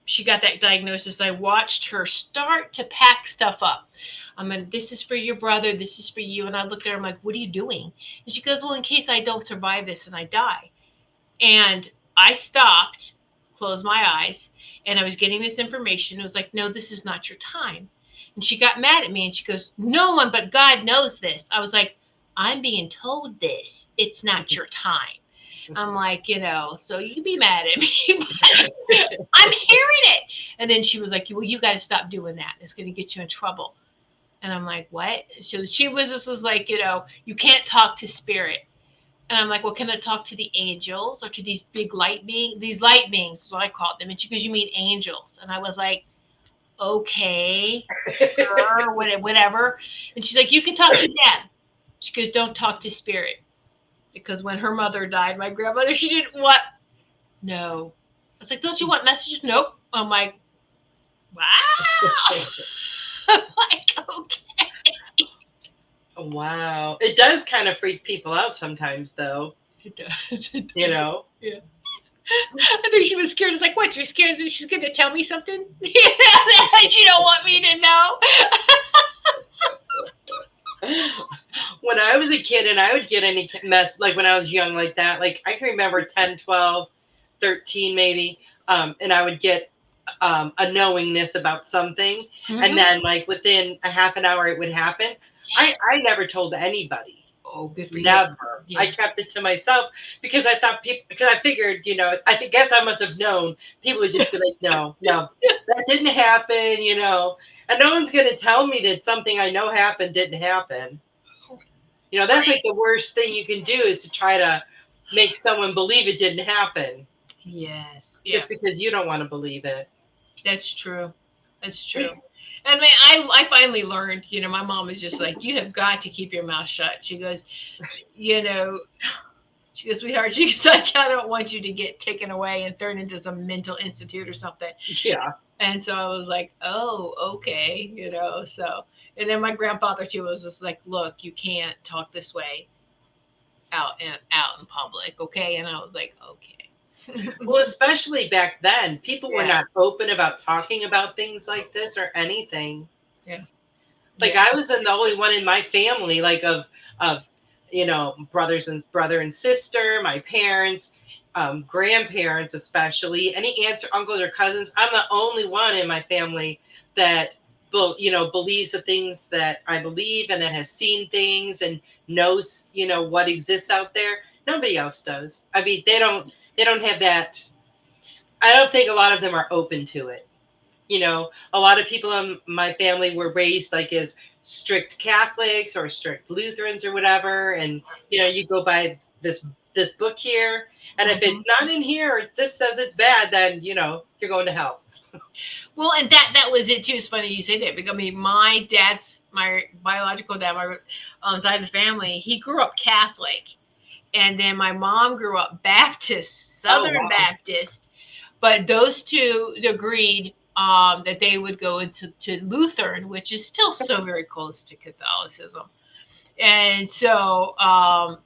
she got that diagnosis. I watched her start to pack stuff up. This is for your brother. This is for you. And I looked at her, I'm like, what are you doing? And she goes, well, in case I don't survive this and I die. And I stopped, closed my eyes, and I was getting this information. It was like, no, this is not your time. And she got mad at me and she goes, no one but God knows this. I was like, I'm being told this. It's not your time. I'm like, so you can be mad at me, but I'm hearing it. And then she was like, well, you got to stop doing that. It's going to get you in trouble. And I'm like, what? So she was like, you can't talk to spirit. And I'm like, well, can I talk to the angels or to these big light beings? These light beings is what I called them. And she goes, you mean angels? And I was like, okay, sure, whatever. And she's like, you can talk to them. She goes, don't talk to spirit. Because when her mother died, my grandmother, she didn't what? No. I was like, don't you want messages? Nope. I'm like, wow. I'm like, okay. Wow. It does kind of freak people out sometimes, though. It does. Yeah. I think she was scared. It's like, what? You're scared that she's going to tell me something that you don't want me to know? When I was a kid and I would get any mess, like when I was young like that, like I can remember 10, 12, 13 maybe, and I would get a knowingness about something. Mm-hmm. And then like within a half an hour it would happen. I never told anybody. Oh, good for you. Never. Yeah. I kept it to myself because I thought because I figured, I guess I must have known people would just be like, no, that didn't happen, and no one's going to tell me that something I know happened didn't happen. That's like the worst thing you can do is to try to make someone believe it didn't happen. Yes. Just because you don't want to believe it. That's true. That's true. And I finally learned, my mom was just like, you have got to keep your mouth shut. She goes, sweetheart, she's like, I don't want you to get taken away and thrown into some mental institute or something. Yeah. And so I was like, oh, okay, so. And then my grandfather too was just like, look, you can't talk this way out in public, okay? And I was like, okay. Well, especially back then, people were not open about talking about things like this or anything. Yeah. Like I was the only one in my family, like of brother and sister, my parents, grandparents, especially any aunts or uncles or cousins. I'm the only one in my family that believes the things that I believe and that has seen things and knows, what exists out there. Nobody else does. I mean, they don't have that. I don't think a lot of them are open to it. A lot of people in my family were raised like as strict Catholics or strict Lutherans or whatever. And, you go by this book here. And if it's not in here, or this says it's bad, then, you're going to hell. Well, and that was it too. It's funny you say that because my dad's my biological dad, my side of the family, he grew up Catholic, and then my mom grew up Baptist, Oh, Southern wow. Baptist. But those two agreed that they would go into Lutheran, which is still so very close to Catholicism. And so, that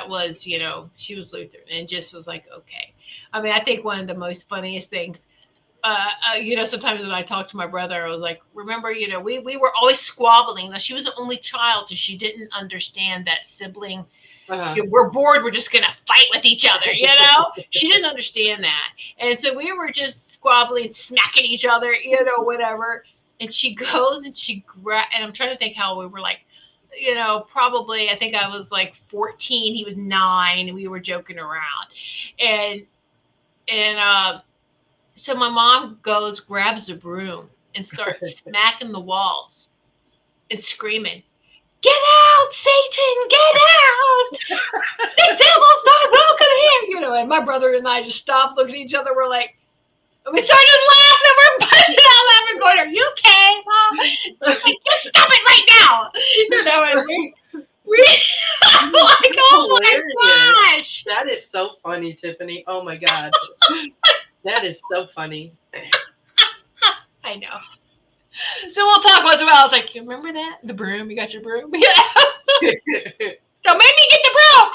was, she was Lutheran, and just was like, okay. I mean, I think one of the most funniest things, sometimes when I talk to my brother, I was like, remember, we were always squabbling. Now, she was the only child, so she didn't understand that sibling. We're bored. We're just going to fight with each other, She didn't understand that. And so we were just squabbling, smacking each other, whatever. And she goes and and I'm trying to think how we were like, probably, I think I was like 14. He was 9. And we were joking around. And so my mom goes, grabs a broom and starts smacking the walls and screaming, "Get out, Satan! Get out! The devil's not welcome here!" And my brother and I just stopped, looking at each other. We're like, we started laughing. We're busting out laughing, going, "Are you okay, Mom?" She's like, "Just stop it right now!" And we I'm like, "Oh my gosh!" That is so funny, Tiffany. Oh my God. That is so funny. I know. So we'll talk about the I was like, "You remember that? The broom? You got your broom?" Don't make me get the broom.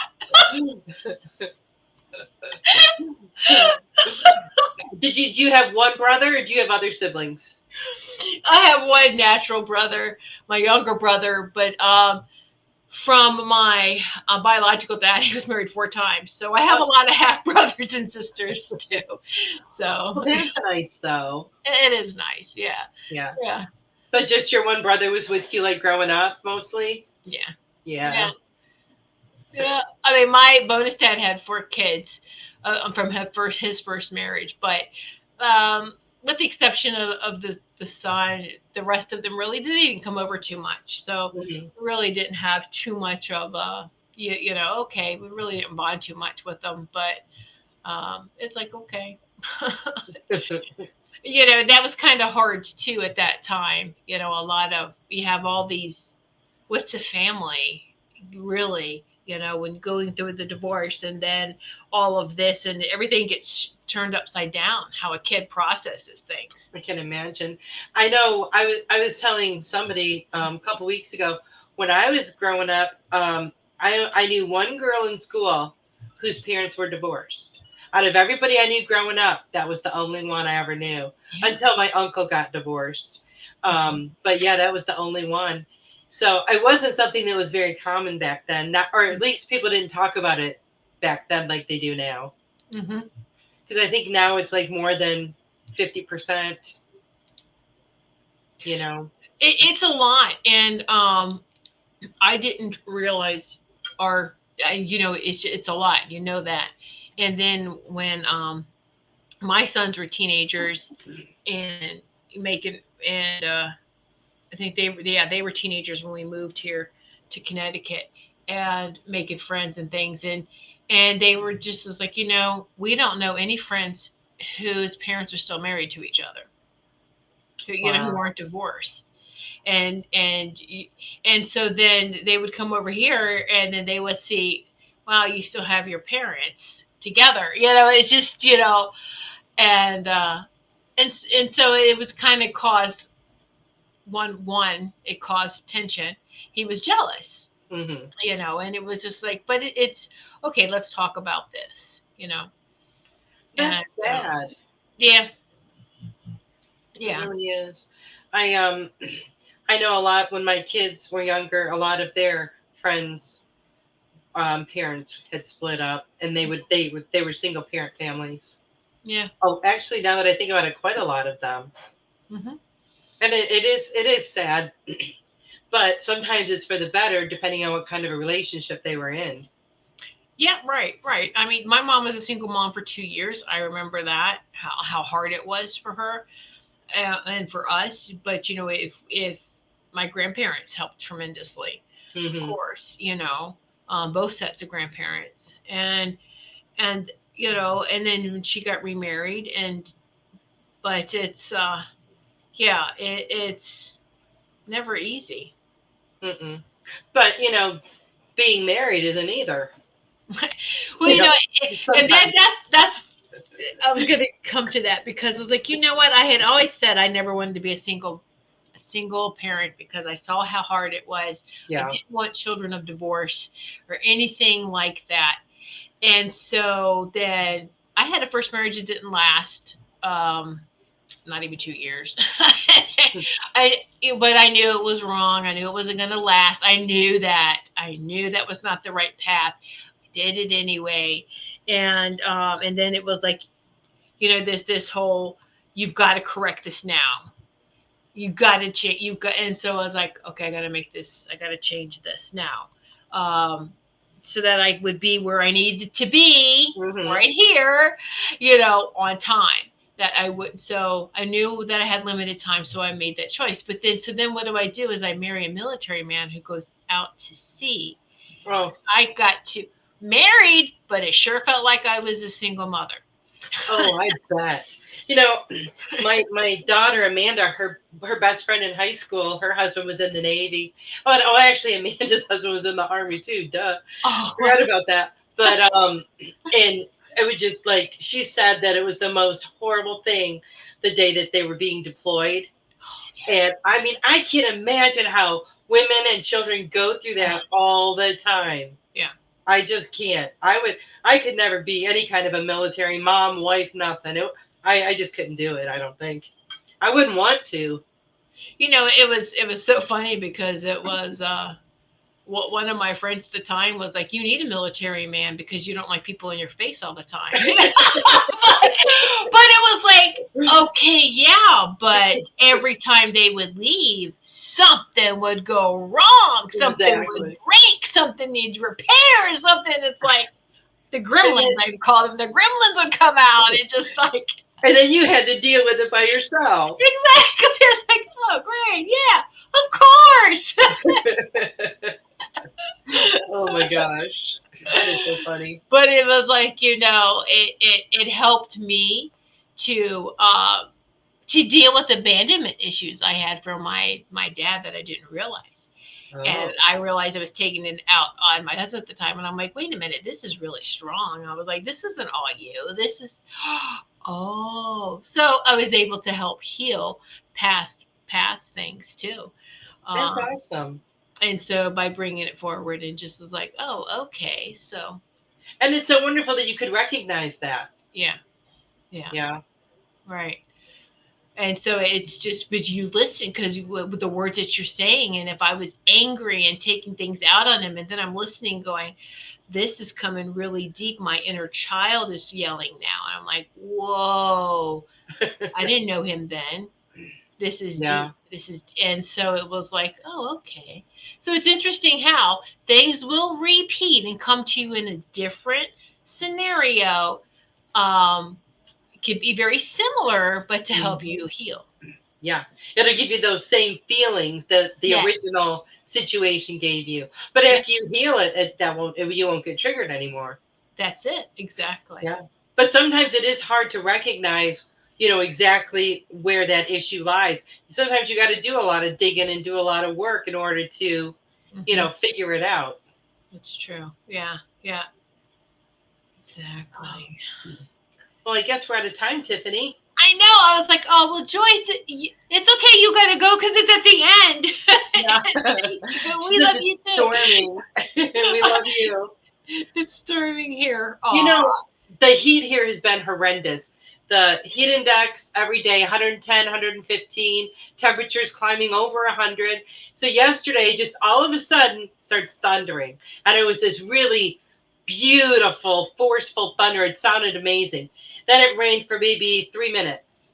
Do you have one brother, or do you have other siblings? I have one natural brother, my younger brother, but from my biological dad, he was married 4 times. So I have a lot of half brothers and sisters too. So that's nice, though. It is nice. Yeah. Yeah. Yeah. But just your one brother was with you, like, growing up, mostly? Yeah. Yeah. Yeah. I mean, my bonus dad had 4 kids from his first marriage, but with the exception of the son, the rest of them really didn't come over too much. So really didn't have too much of okay, we really didn't bond too much with them, but it's like, okay. That was kind of hard too at that time. A lot of, you have all these, what's a family really, when going through the divorce, and then all of this and everything gets turned upside down, how a kid processes things. I can imagine. I know I was telling somebody a couple weeks ago, when I was growing up, I knew one girl in school whose parents were divorced. Out of everybody I knew growing up, that was the only one I ever knew, until my uncle got divorced. But yeah, that was the only one. So it wasn't something that was very common back then, or at least people didn't talk about it back then like they do now. Because I think now it's like more than 50%. It's a lot, and I didn't realize, it's a lot. That. And then when my sons were teenagers and I think they were teenagers when we moved here to Connecticut and making friends and things, and they were just as like, we don't know any friends whose parents are still married to each other, who aren't divorced. And so then they would come over here, and then they would see, wow, you still have your parents together. It's just, and so it was kind of caused it caused tension. He was jealous, and it was just like, but it's okay. Let's talk about this, That's sad. Yeah. Yeah. It really is. I know a lot, when my kids were younger, a lot of their friends' parents had split up, and they were single parent families. Yeah. Oh, actually, now that I think about it, quite a lot of them. And it is sad, but sometimes it's for the better, depending on what kind of a relationship they were in. Yeah, right. I mean, my mom was a single mom for 2 years. I remember that, how hard it was for her and for us. But if my grandparents helped tremendously, of course, both sets of grandparents, and then when she got remarried, but it's it's never easy. Mm-mm. But, being married isn't either. Well, and sometimes. that's I was going to come to that because I was like, you know what? I had always said I never wanted to be a single parent because I saw how hard it was. I Yeah. didn't want children of divorce or anything like that. And so then I had a first marriage that didn't last. Not even 2 years. But I knew it was wrong. I knew it wasn't going to last. I knew that. I knew that was not the right path. I did it anyway, and then it was like, this whole, you've got to correct this now. You've got to change. You've got, and so I was like, okay, I got to make this. I got to change this now, so that I would be where I needed to be, right here, on time. That I would. So I knew that I had limited time, so I made that choice. But then what do? Is I marry a military man who goes out to sea. Oh. I got to married, but it sure felt like I was a single mother. Oh, I bet. My daughter Amanda, her best friend in high school, her husband was in the Navy. Oh, actually, Amanda's husband was in the Army too. Duh, forgot about that. But and it was just like she said that it was the most horrible thing the day that they were being deployed. And I mean, I can't imagine how women and children go through that all the time. Yeah. I just can't. I could never be any kind of a military mom, wife, nothing. I just couldn't do it. I don't think. I wouldn't want to. It was so funny because it was one of my friends at the time was like, you need a military man because you don't like people in your face all the time. But it was like, okay, yeah, but every time they would leave, something would go wrong. Something would break. Something needs repair. Something. It's like the gremlins, I call them. The gremlins would come out. It just like. And then you had to deal with it by yourself. Exactly. It's like, oh, great. Yeah, of course. Oh my gosh, that is so funny. But it was like, it helped me to deal with abandonment issues I had from my dad that I didn't realize. Oh. And I realized I was taking it out on my husband at the time, and I'm like, wait a minute, this is really strong. I was like, this isn't all you. This is so I was able to help heal past things too. That's awesome. And so by bringing it forward and just was like, oh, okay. So. And it's so wonderful that you could recognize that. Yeah. Yeah. Yeah. Right. And so it's just, but you listen because with the words that you're saying, and if I was angry and taking things out on him, and then I'm listening going, this is coming really deep. My inner child is yelling now. And I'm like, whoa, I didn't know him then. This is deep. This is, and so it was like, oh, okay. So it's interesting how things will repeat and come to you in a different scenario. It could be very similar, but to help you heal. Yeah, it'll give you those same feelings that the original situation gave you. But if you heal it, you won't get triggered anymore. That's it. Exactly. Yeah. But sometimes it is hard to recognize, exactly where that issue lies. Sometimes you got to do a lot of digging and do a lot of work in order to, figure it out. That's true. Yeah. Yeah. Exactly. Well, I guess we're out of time, Tiffany. I know. I was like, oh, well, Joyce, it's okay. You got to go because it's at the end. Yeah. We love you too. Storming. We love you. It's storming here. Aww. The heat here has been horrendous. The heat index every day, 110, 115, temperatures climbing over 100. So yesterday, just all of a sudden, starts thundering. And it was this really beautiful, forceful thunder. It sounded amazing. Then it rained for maybe 3 minutes.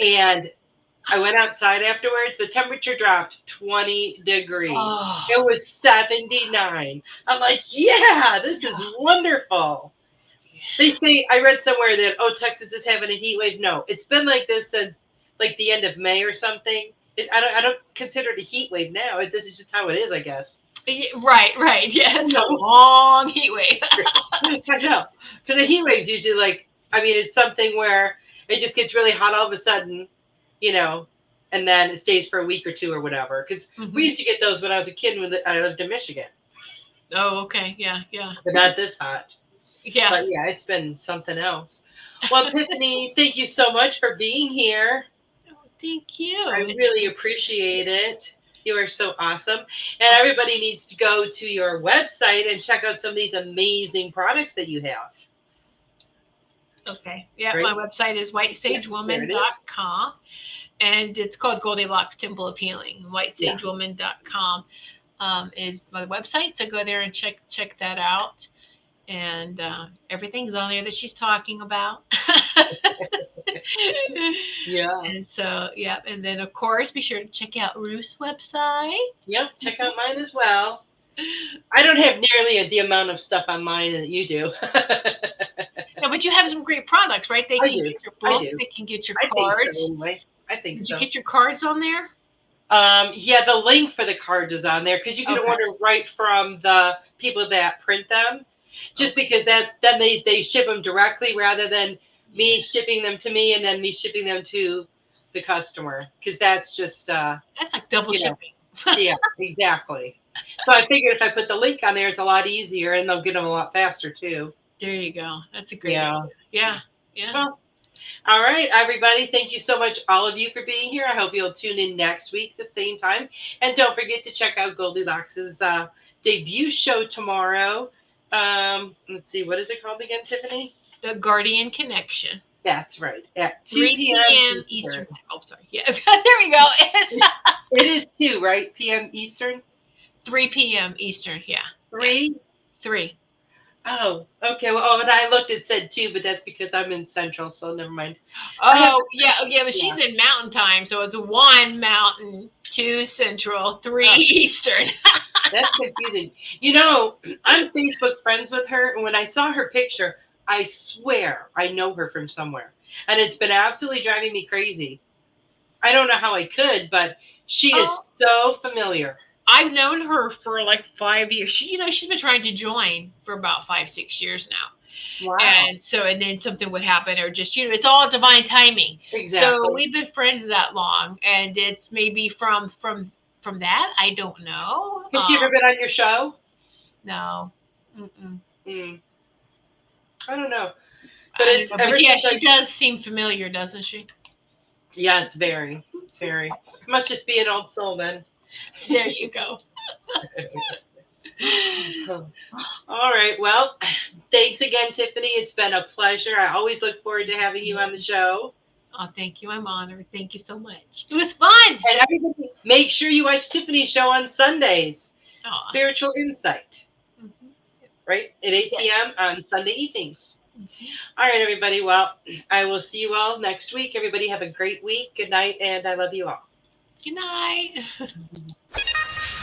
And I went outside afterwards. The temperature dropped 20 degrees. Oh. It was 79. I'm like, yeah, this is wonderful. They say, I read somewhere that, Texas is having a heat wave. No, it's been like this since like the end of May or something. I don't consider it a heat wave now. This is just how it is, I guess. Right. Yeah, it's a long heat wave. I know. Because a heat wave is usually it's something where it just gets really hot all of a sudden, and and then it stays for a week or two or whatever. Because we used to get those when I was a kid when I lived in Michigan. Oh, okay. Yeah. But not this hot. Yeah. But yeah, it's been something else. Well, Tiffany, thank you so much for being here. Thank you. I really appreciate it. You are so awesome. And everybody needs to go to your website and check out some of these amazing products that you have. Okay. Yeah, Great. my website is whitesagewoman.com. And it's called Goldylocks Temple of Healing. Whitesagewoman.com is my website. So go there and check that out. And everything's on there that she's talking about. Yeah. And so, yeah. And then, of course, be sure to check out Ruth's website. Yep. Check out mine as well. I don't have nearly the amount of stuff on mine that you do. No, but you have some great products, right? They can get your books. They can get your cards. I think so, anyway. I think Did so. you get your cards on there? Yeah, the link for the card is on there because you can order right from the people that print them. Just because then they ship them directly rather than me shipping them to me and then me shipping them to the customer, because that's just that's like double shipping. Yeah, exactly. So I figured if I put the link on there, it's a lot easier and they'll get them a lot faster too. There you go. That's a great idea. Yeah. Well, all right, everybody. Thank you so much, all of you, for being here. I hope you'll tune in next week at the same time. And don't forget to check out Goldylocks' debut show tomorrow. Let's see, what is it called again, Tiffany? The Guardian Connection. That's right. At 3 p.m. Eastern. Oh, sorry. Yeah, there we go. It is 2, right? p.m. Eastern? 3 p.m. Eastern, yeah. 3? 3. Oh, okay. Well, and I looked, it said 2, but that's because I'm in Central, so never mind. Oh, yeah, but she's in Mountain Time, so it's 1 Mountain, 2 Central, 3 Eastern. That's confusing. You know, I'm Facebook friends with her, and when I saw her picture, I swear I know her from somewhere. And it's been absolutely driving me crazy. I don't know how I could, but she is so familiar. I've known her for like 5 years. She's been trying to join for about 5-6 years now. Wow. And then something would happen, or just, it's all divine timing. Exactly. So we've been friends that long, and it's maybe from that. I don't know. Has she ever been on your show? No. I don't know. But she does seem familiar, doesn't she? Yes, very, very. Must just be an old soul then. There you go. All right. Well, thanks again, Tiffany. It's been a pleasure. I always look forward to having you on the show. Oh, thank you. I'm honored. Thank you so much. It was fun. And everybody, make sure you watch Tiffany's show on Sundays. Spiritual Insight. Right? At 8 p.m. on Sunday evenings. All right, everybody. Well, I will see you all next week. Everybody have a great week. Good night, and I love you all. Good night.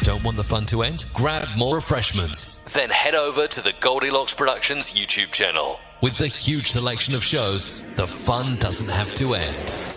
Don't want the fun to end? Grab more refreshments. Then head over to the Goldylocks Productions YouTube channel. With the huge selection of shows, the fun doesn't have to end.